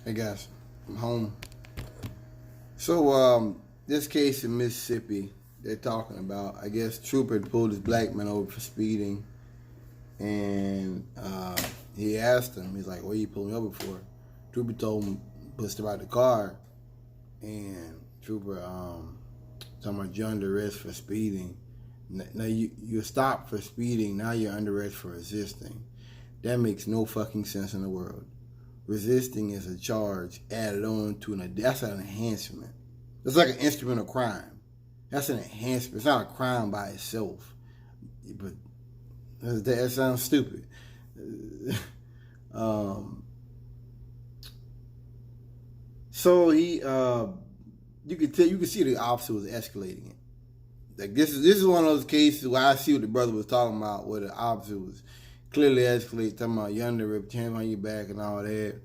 Hey guys, I'm home. So, this case in Mississippi, they're talking about, I guess, trooper had pulled this black man over for speeding, and he asked him, he's like, "What are you pulling me over for?" Trooper told him, pushed about the car, and trooper, talking about you're under arrest for speeding. Now you're stopped for speeding. Now you're under arrest for resisting. That makes no fucking sense in the world. Resisting is a charge added on to that's an enhancement. It's like an instrument of crime. That's an enhancement. It's not a crime by itself. But that sounds stupid. So he, you could see the officer was escalating it. Like this is one of those cases where I see what the brother was talking about, where the officer was clearly escalating, talking about you're under arrest, hands on your back and all that.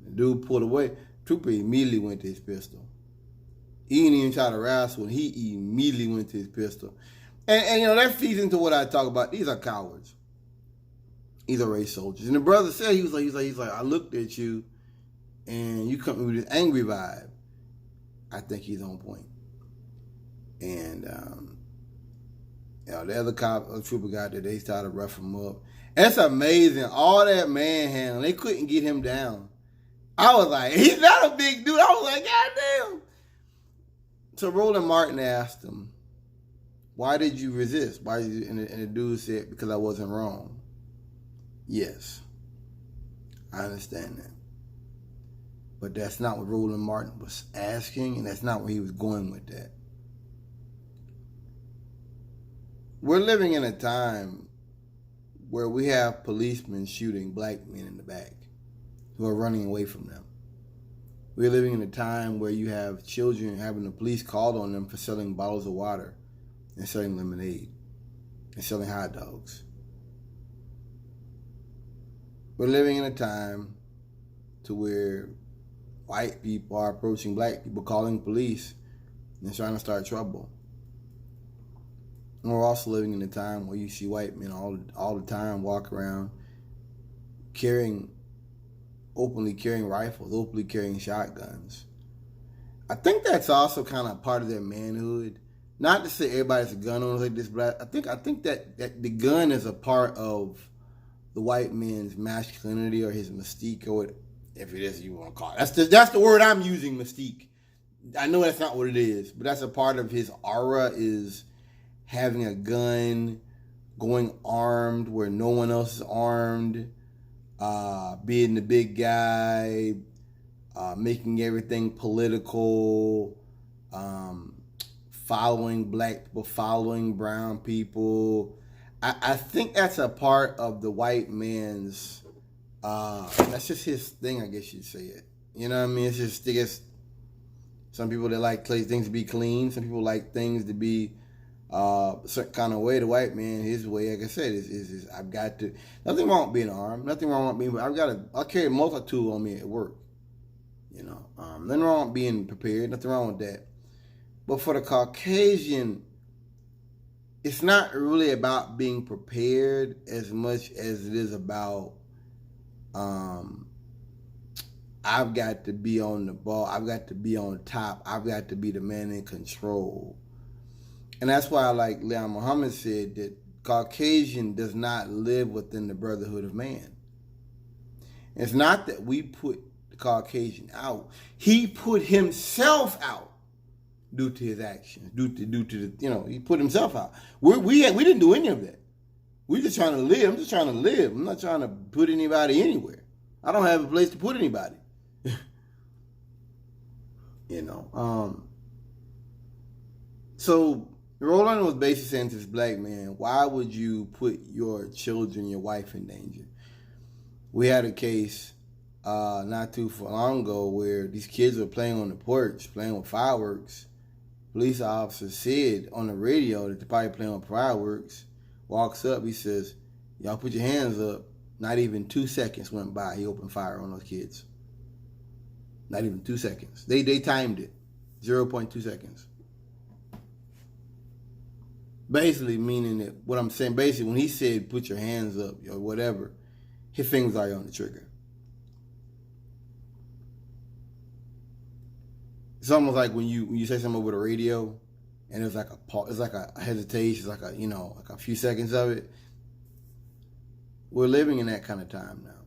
The dude pulled away. Trooper immediately went to his pistol. He didn't even try to wrestle. He immediately went to his pistol. And you know, that feeds into what I talk about. These are cowards. These are race soldiers. And the brother said, he's like, I looked at you and you come with this angry vibe. I think he's on point. And you know, the other trooper got there, they started to rough him up. It's amazing. All that manhandling, they couldn't get him down. I was like, he's not a big dude. I was like, God damn. So Roland Martin asked him, why did you resist? And the dude said, because I wasn't wrong. Yes, I understand that. But that's not what Roland Martin was asking, and that's not where he was going with that. We're living in a time where we have policemen shooting black men in the back who are running away from them. We're living in a time where you have children having the police called on them for selling bottles of water and selling lemonade and selling hot dogs. We're living in a time to where white people are approaching black people, calling police and trying to start trouble. And we're also living in a time where you see white men all the time walk around openly carrying rifles, openly carrying shotguns. I think that's also kind of part of their manhood. Not to say everybody's a gun owner like this, but I think that the gun is a part of the white man's masculinity or his mystique, or if it is you want to call it. That's the word I'm using, mystique. I know that's not what it is, but that's a part of his aura, is having a gun, going armed where no one else is armed, being the big guy, making everything political, following black people, following brown people. I think that's a part of the white man's, that's just his thing, I guess you'd say it. You know what I mean? It's just, I guess, some people that like things to be clean. Some people like things to be a certain kind of way. The white man, his way, like I said, is I've got to, nothing wrong with being armed, nothing wrong with being, I'll carry a multi-tool on me at work. You know, nothing wrong with being prepared, nothing wrong with that. But for the Caucasian, it's not really about being prepared as much as it is about, I've got to be on the ball, I've got to be on top, I've got to be the man in control. And that's why, like Leon Muhammad said, that Caucasian does not live within the brotherhood of man. It's not that we put the Caucasian out. He put himself out due to his actions, due to the, you know, he put himself out. We didn't do any of that. We're just trying to live. I'm just trying to live. I'm not trying to put anybody anywhere. I don't have a place to put anybody. You know. So Roland was basically saying to this black man, why would you put your children, your wife in danger? We had a case not too long ago where these kids were playing on the porch, playing with fireworks. Police officer said on the radio that they're probably playing with fireworks. Walks up, he says, y'all put your hands up. Not even 2 seconds went by, he opened fire on those kids. Not even 2 seconds. They timed it. 0.2 seconds. Basically meaning that, what I'm saying, basically when he said put your hands up or whatever, his fingers are on the trigger. It's almost like when you say something over the radio, and it's like a hesitation, it's like like a few seconds of it. We're living in that kind of time now.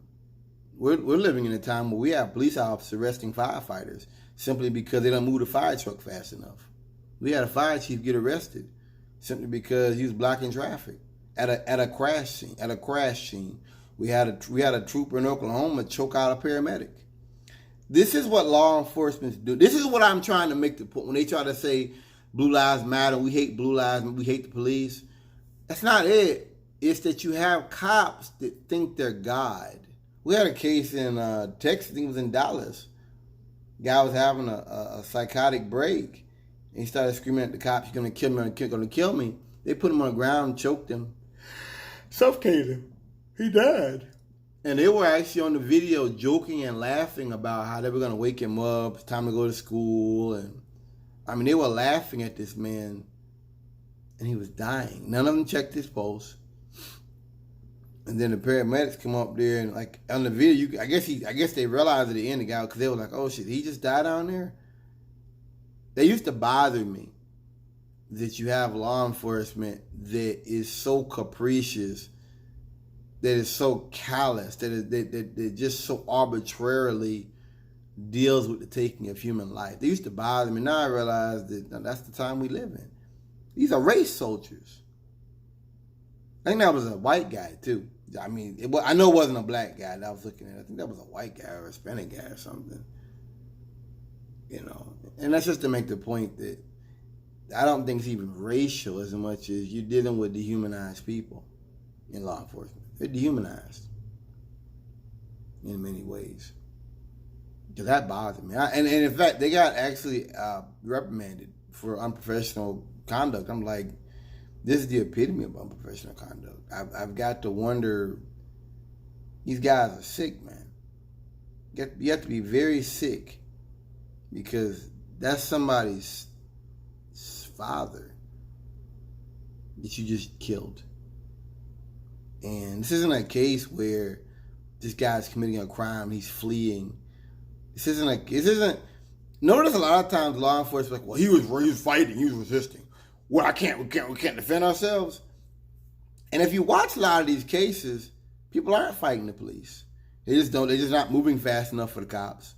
We're living in a time where we have police officers arresting firefighters simply because they don't move the fire truck fast enough. We had a fire chief get arrested simply because he was blocking traffic at a crash scene. We had a trooper in Oklahoma choke out a paramedic. This is what law enforcement do. This is what I'm trying to make the point when they try to say Blue Lives Matter. We hate Blue Lives. We hate the police. That's not it. It's that you have cops that think they're God. We had a case in Texas. I think it was in Dallas. Guy was having a psychotic break. And he started screaming at the cops, "You're going to kill me, you're going to kill me." They put him on the ground, choked him, suffocated him. He died. And they were actually on the video joking and laughing about how they were going to wake him up. It's time to go to school. And I mean, they were laughing at this man. And he was dying. None of them checked his pulse. And then the paramedics come up there and like on the video, I guess they realized at the end the guy, because they were like, "Oh shit, he just died down there." They used to bother me that you have law enforcement that is so capricious, that is so callous, that just so arbitrarily deals with the taking of human life. They used to bother me. Now I realize that that's the time we live in. These are race soldiers. I think that was a white guy too. I mean, I know it wasn't a black guy that I was looking at. I think that was a white guy or a Hispanic guy or something. And that's just to make the point that I don't think it's even racial as much as you're dealing with dehumanized people in law enforcement. They're dehumanized in many ways. Because that bothers me. And in fact, they got actually reprimanded for unprofessional conduct. I'm like, this is the epitome of unprofessional conduct. I've got to wonder, these guys are sick, man. You have to be very sick, because that's somebody's father that you just killed. And this isn't a case where this guy's committing a crime, he's fleeing. Notice a lot of times law enforcement like, well, he was fighting, he was resisting. Well, we can't defend ourselves. And if you watch a lot of these cases, people aren't fighting the police. They're just not moving fast enough for the cops.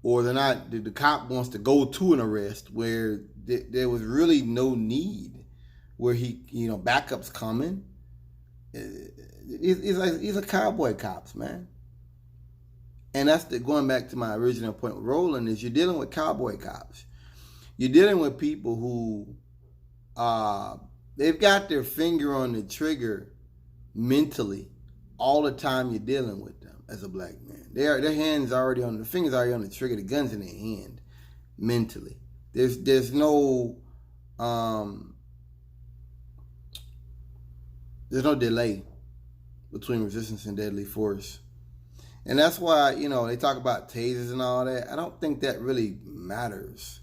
Or the cop wants to go to an arrest where there was really no need, where backup's coming. These are cowboy cops, man. And that's going back to my original point with Roland, is you're dealing with cowboy cops. You're dealing with people who they've got their finger on the trigger mentally all the time you're dealing with them as a black man. Their fingers already on the trigger, the gun's in their hand mentally. There's no delay between resistance and deadly force. And that's why, they talk about tasers and all that. I don't think that really matters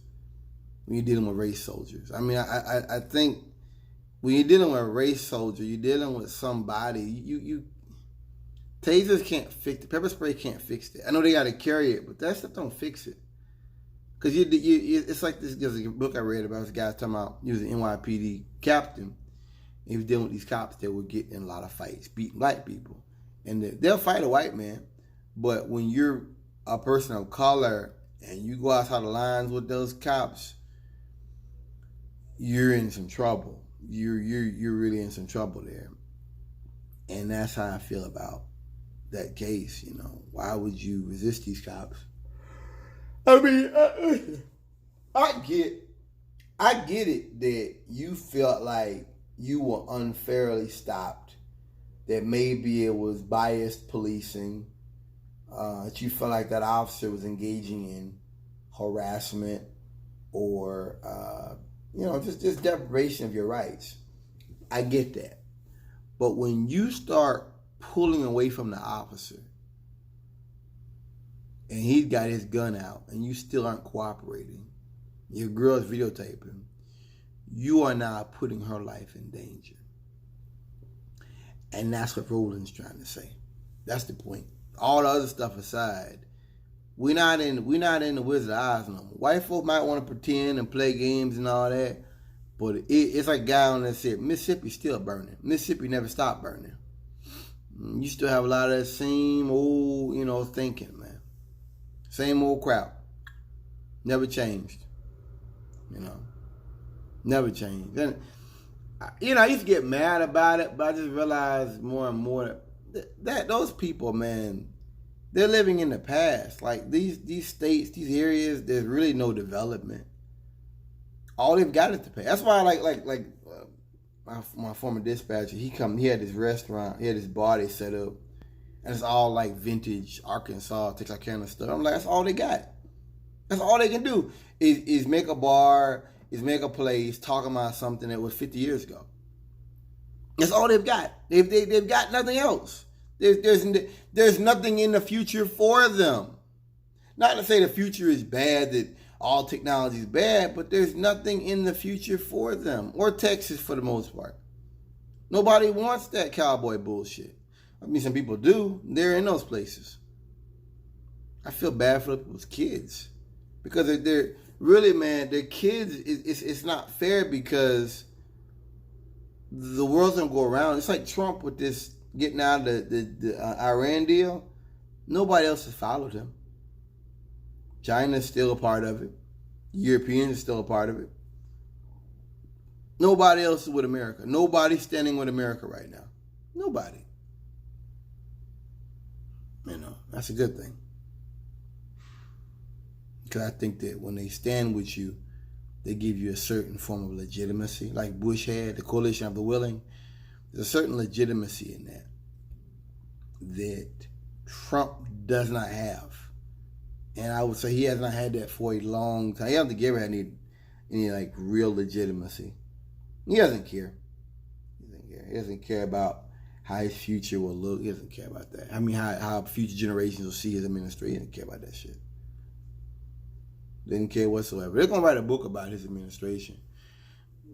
when you're dealing with race soldiers. I mean, I think when you're dealing with a race soldier, you're dealing with somebody. Tasers can't fix it. Pepper spray can't fix it. I know they got to carry it, but that stuff don't fix it. Because it's like this. There's a book I read about this guy talking about, he was an NYPD captain. He was dealing with these cops that would get in a lot of fights, beating black people. And they'll fight a white man, but when you're a person of color and you go outside the lines with those cops, you're in some trouble. You're really in some trouble there. And that's how I feel about that case. Why would you resist these cops? I mean, I get it that you felt like you were unfairly stopped, that maybe it was biased policing, that you felt like that officer was engaging in harassment or just deprivation of your rights. I get that. But when you start pulling away from the officer and he's got his gun out and you still aren't cooperating, your girl's videotaping, you are now putting her life in danger. And that's what Roland's trying to say. That's the point. All the other stuff aside, we're not in the Wizard of Oz no more. White folk might want to pretend and play games and all that, but it's like a guy on that said, Mississippi's still burning. Mississippi never stopped burning. You still have a lot of that same old, thinking, man. Same old crap. Never changed. Never changed. And, I used to get mad about it, but I just realized more and more that those people, man, they're living in the past. Like these states, these areas, there's really no development. All they've got is the past. That's why my former dispatcher, he had this restaurant, he had this bar they set up, and it's all like vintage Arkansas, Texarkana stuff. I'm like, that's all they got. That's all they can do is make a bar, is make a place talking about something that was 50 years ago. That's all they've got. They've got nothing else. There's nothing in the future for them. Not to say the future is bad, that all technology is bad, but there's nothing in the future for them, or Texas for the most part. Nobody wants that cowboy bullshit. I mean, some people do. They're in those places. I feel bad for people's kids because they're really, man, their kids. It's not fair because the world's gonna go around. It's like Trump with this getting out of the Iran deal. Nobody else has followed him. China's still a part of it. Europeans are still a part of it. Nobody else is with America. Nobody's standing with America right now. Nobody. That's a good thing. Because I think that when they stand with you, they give you a certain form of legitimacy. Like Bush had, the coalition of the willing. There's a certain legitimacy in that Trump does not have. And I would say he has not had that for a long time. He hasn't ever had any like real legitimacy. He doesn't care. He doesn't care about how his future will look. He doesn't care about that. I mean, how future generations will see his administration. He doesn't care about that shit. Didn't care whatsoever. They're going to write a book about his administration.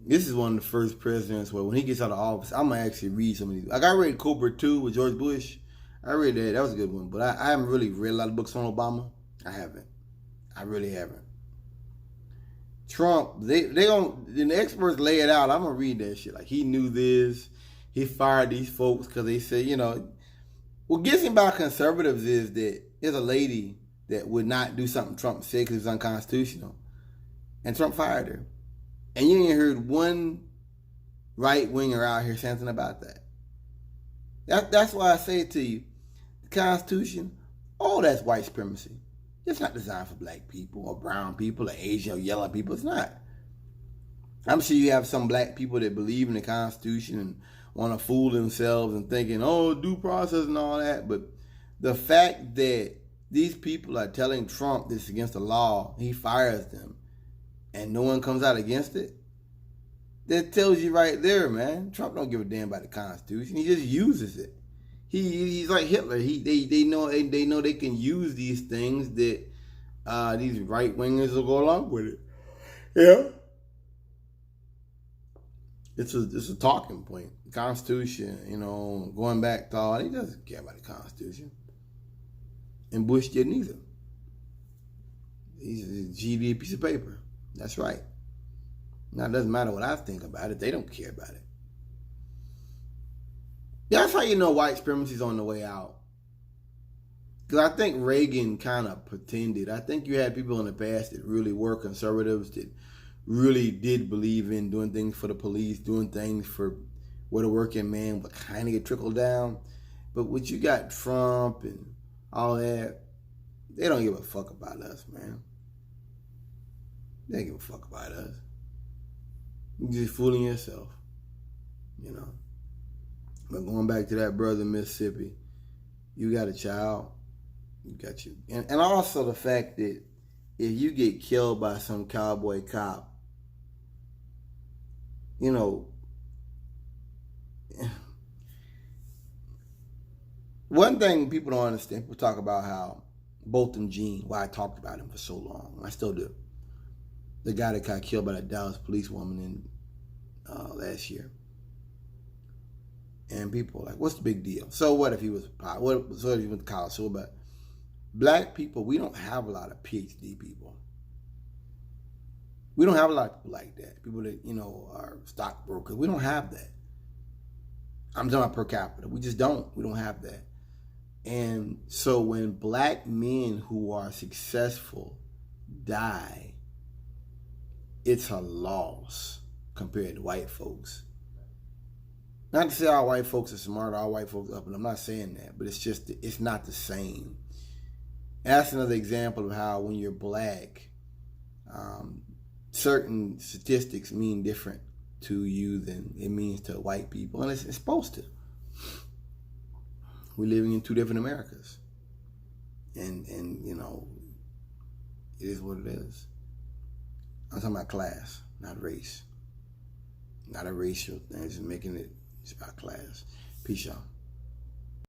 This is one of the first presidents where when he gets out of office, I'm going to actually read some of these. Like I read Cobra 2 with George Bush. I read that. That was a good one. But I haven't really read a lot of books on Obama. I haven't. I really haven't. Trump, the experts lay it out. I'm going to read that shit. Like he knew this. He fired these folks because they said, what gets him about conservatives is that there's a lady that would not do something Trump said because it was unconstitutional. And Trump fired her. And you ain't heard one right-winger out here saying something about that. That's why I say it to you. The Constitution, all that's white supremacy. It's not designed for black people or brown people or Asian or yellow people. It's not. I'm sure you have some black people that believe in the Constitution and want to fool themselves and thinking, due process and all that. But the fact that these people are telling Trump this is against the law, he fires them, and no one comes out against it, that tells you right there, man, Trump don't give a damn about the Constitution. He just uses it. He's like Hitler. They know they can use these things that these right wingers will go along with it. Yeah, it's a talking point. The Constitution, going back to all, he doesn't care about the Constitution, and Bush didn't either. He's a GD piece of paper. That's right. Now it doesn't matter what I think about it. They don't care about it. That's how you know white supremacy is on the way out. Because I think Reagan kind of pretended. I think you had people in the past that really were conservatives, that really did believe in doing things for the police, doing things for where the working man would kind of get trickled down. But what you got Trump and all that, they don't give a fuck about us, man. They don't give a fuck about us. You're just fooling yourself, But going back to that brother in Mississippi, you got a child, you got you. And also the fact that if you get killed by some cowboy cop, one thing people don't understand, people talk about how Bolton Jean, why I talked about him for so long, I still do. The guy that got killed by that Dallas police woman in last year. And people are like, what's the big deal? So what if he was, so if he went to college? So what? Black people, we don't have a lot of PhD people. We don't have a lot of people like that. People that, are stockbrokers. We don't have that. I'm talking about per capita. We just don't. We don't have that. And so when black men who are successful die, it's a loss compared to white folks. Not to say all white folks are smart, all white folks up, and I'm not saying that, but it's not the same. And that's another example of how when you're black, certain statistics mean different to you than it means to white people, and it's supposed to. We're living in two different Americas, and it is what it is. I'm talking about class, not race. Not a racial thing. It's about class. Peace, y'all.